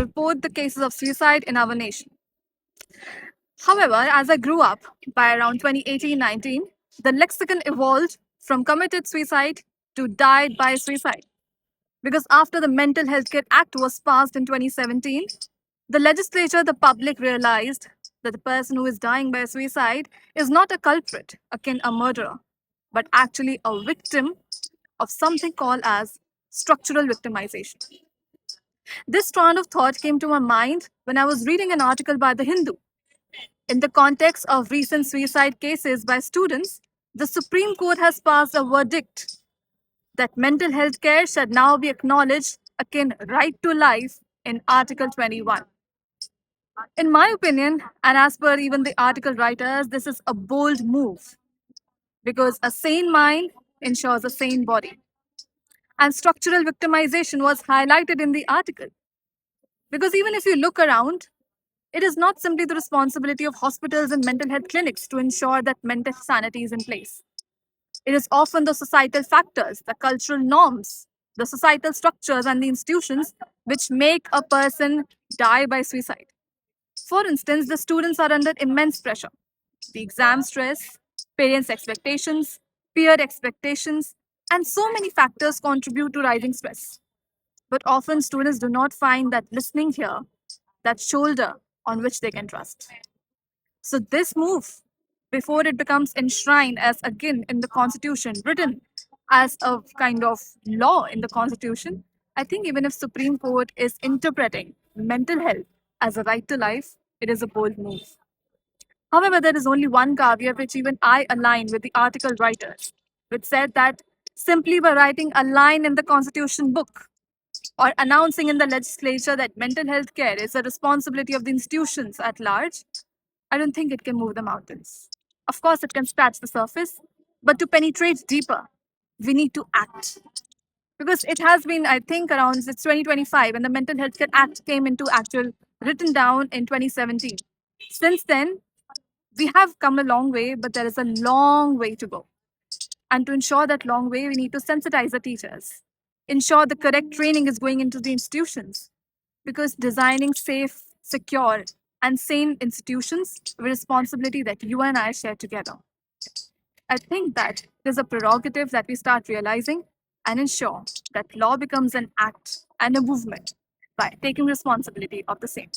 report the cases of suicide in our nation. However, as I grew up, by around 2018-19, the lexicon evolved from committed suicide to died by suicide. Because after the Mental Health Care Act was passed in 2017, the legislature, the public realized that the person who is dying by suicide is not a culprit, akin a murderer, but actually a victim of something called as structural victimization. This strand of thought came to my mind when I was reading an article by The Hindu. In the context of recent suicide cases by students, the Supreme Court has passed a verdict that mental health care should now be acknowledged akin right to life in Article 21. In my opinion, and as per even the article writers, this is a bold move because a sane mind ensures a sane body. And structural victimization was highlighted in the article because even if you look around, it is not simply the responsibility of hospitals and mental health clinics to ensure that mental sanity is in place. It is often the societal factors, the cultural norms, the societal structures, and the institutions which make a person die by suicide. For instance, the students are under immense pressure. The exam stress, parents' expectations, peer expectations, and so many factors contribute to rising stress. But often students do not find that listening here, that shoulder on which they can trust. So this move, before it becomes enshrined as again in the constitution, written as a kind of law in the constitution, I think even if Supreme Court is interpreting mental health as a right to life, it is a bold move. However, there is only one caveat which even I align with the article writers, which said that simply by writing a line in the constitution book or announcing in the legislature that mental health care is a responsibility of the institutions at large, I don't think it can move the mountains. Of course, it can scratch the surface, but to penetrate deeper, we need to act. Because it has been, I think, around it's 2025, and the Mental Health Care Act came into actual written down in 2017. Since then, we have come a long way, but there is a long way to go. And to ensure that long way, we need to sensitize the teachers, ensure the correct training is going into the institutions, because designing safe, secure, and sane institutions is a responsibility that you and I share together. I think that it is a prerogative that we start realizing and ensure that law becomes an act and a movement by taking responsibility of the same.